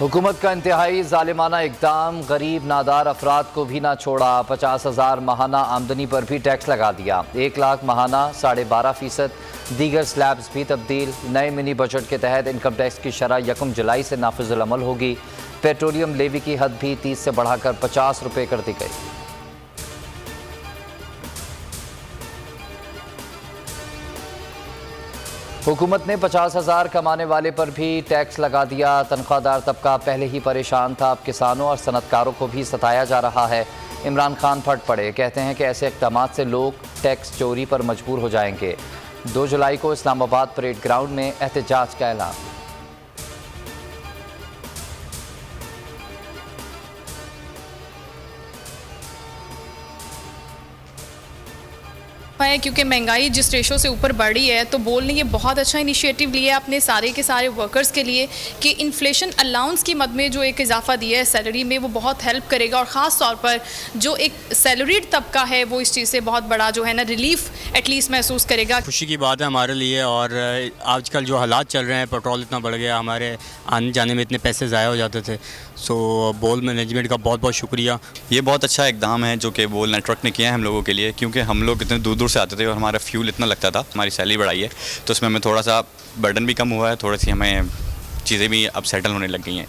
हुकूमत का इंतहाई जालिमाना इक़दाम गरीब नादार अफराद को भी ना छोड़ा। 50,000 माहाना आमदनी पर भी टैक्स लगा दिया। 1 लाख माहाना 12.5%। दीगर स्लैब्स भी तब्दील। नए मिनी बजट के तहत इनकम टैक्स की शरह 1 जुलाई से नाफिजुल अमल होगी। पेट्रोलियम लेवी की हद भी 30 से बढ़ाकर 50 रुपये कर दी गई। हुकूमत ने 50,000 कमाने वाले पर भी टैक्स लगा दिया। तनख्वाहदार तबका पहले ही परेशान था, अब किसानों और सनतकारों को भी सताया जा रहा है। इमरान खान फट पड़े, कहते हैं कि ऐसे इक़दाम से लोग टैक्स चोरी पर मजबूर हो जाएंगे। 2 जुलाई को इस्लामाबाद परेड ग्राउंड में एहतजाज का ऐलान। है क्योंकि महंगाई जिस रेशो से ऊपर बढ़ रही है, तो बोल ने ये बहुत अच्छा इनिशिएटिव लिया है अपने सारे के सारे वर्कर्स के लिए कि इन्फ्लेशन अलाउंस की मद में जो एक इजाफा दिया है सैलरी में, वो बहुत हेल्प करेगा। और ख़ास तौर पर जो एक सैलरीड तबका है वो इस चीज़ से बहुत बड़ा जो है ना रिलीफ एटलीस्ट महसूस करेगा। खुशी की बात है हमारे लिए। और आजकल जो हालात चल रहे हैं, पेट्रोल इतना बढ़ गया, हमारे आने जाने में इतने पैसे ज़ाया हो जाते थे। सो बोल मैनेजमेंट का बहुत बहुत शुक्रिया। ये बहुत अच्छा इकदाम है जो कि बोल नेटवर्क ने किया है हम लोगों के लिए, क्योंकि हम लोग इतने दूर दूर से आते थे और हमारा फ्यूल इतना लगता था। हमारी सैलरी बढ़ाई है तो उसमें हमें थोड़ा सा बर्डन भी कम हुआ है, थोड़ी सी हमें चीज़ें भी अब सेटल होने लग गई हैं।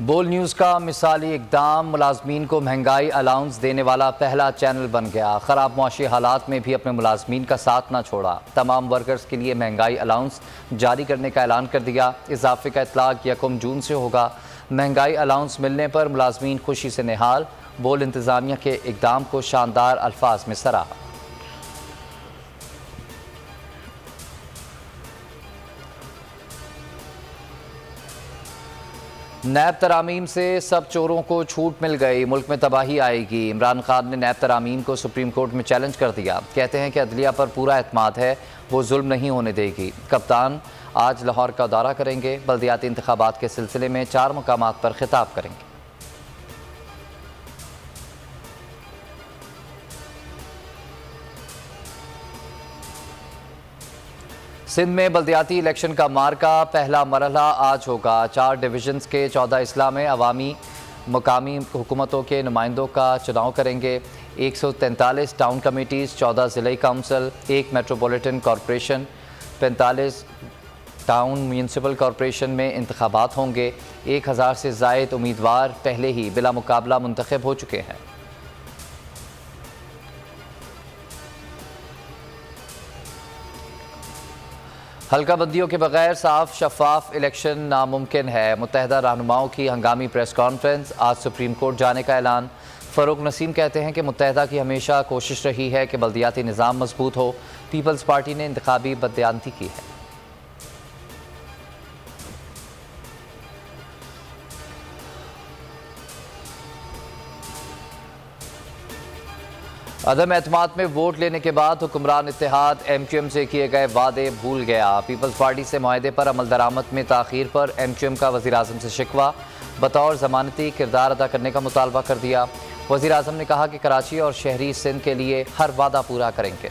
बोल न्यूज़ का मिसाली इक़दाम मुलाजमीन को महंगाई अलाउंस देने वाला पहला चैनल बन गया। ख़राब मुआशी हालात में भी अपने मुलाजमीन का साथ ना छोड़ा। तमाम वर्कर्स के लिए महंगाई अलाउंस जारी करने का ऐलान कर दिया। इजाफे का इतलाक 1 जून से होगा। महंगाई अलाउंस मिलने पर मुलाजमीन खुशी से निहाल। बोल इंतज़ामिया के इक़दाम को शानदार अल्फाज में सराहा। नैब तरामीम से सब चोरों को छूट मिल गई, मुल्क में तबाही आएगी। इमरान खान ने नैब तरामीम को सुप्रीम कोर्ट में चैलेंज कर दिया। कहते हैं कि अदलिया पर पूरा एतमाद है, वो जुल्म नहीं होने देगी। कप्तान आज लाहौर का दौरा करेंगे। बल्दियाती इंतखाबात के सिलसिले में 4 मकामात पर खिताब करेंगे। सिंध में बल्दियाती इलेक्शन का मार्का पहला मरहला आज होगा। 4 डिवीजन्स के 14 अजला में अवामी मकामी हुकूमतों के नुमाइंदों का चुनाव करेंगे। 143 टाउन कमेटीज़, 14 ज़िले council, 1 metropolitan corporation, 45 town municipal corporation में इंतखाबात होंगे। 1000 से ज़ायद उम्मीदवार पहले ही बिला मुकाबला मुंतखब हो चुके हैं। हल्का बंदियों के बगैर साफ शफाफ इलेक्शन नामुमकिन है। मुत्तहदा रहनुमाओं की हंगामी प्रेस कॉन्फ्रेंस, आज सुप्रीम कोर्ट जाने का ऐलान। फ़रूक नसीम कहते हैं कि मुत्तहदा की हमेशा कोशिश रही है कि बल्दियाती निज़ाम मजबूत हो। पीपल्स पार्टी ने इंतखाबी बदयांती की है। अदम एतमाद में वोट लेने के बाद हुक्मरान इत्तेहाद MQM से किए गए वादे भूल गया। पीपल्स पार्टी से मुआहदे पर अमल दरामद में ताख़ीर पर MQM का वज़ीर आज़म से शिकवा। बतौर ज़मानती किरदार अदा करने का मुतालबा कर दिया। वज़ीर आज़म ने कहा कि कराची और शहरी सिंध के लिए हर वादा पूरा करेंगे।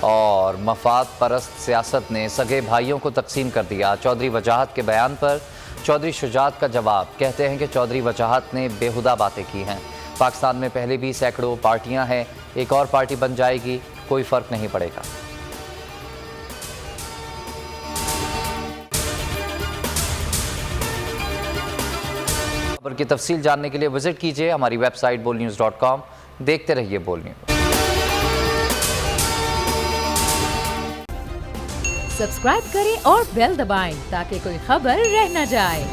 और मफाद परस्त सियासत ने सगे भाइयों को तकसीम कर दिया। चौधरी वजाहत के बयान पर चौधरी शुजात का जवाब। कहते हैं कि चौधरी वजाहत ने बेहुदा बातें की हैं। पाकिस्तान में पहले भी सैकड़ों पार्टियां हैं, एक और पार्टी बन जाएगी, कोई फ़र्क नहीं पड़ेगा। खबर की तफसील जानने के लिए विजिट कीजिए हमारी वेबसाइट bolnews.com। देखते रहिए बोल न्यूज़। सब्सक्राइब करें और बेल दबाएं ताकि कोई खबर रह न जाए।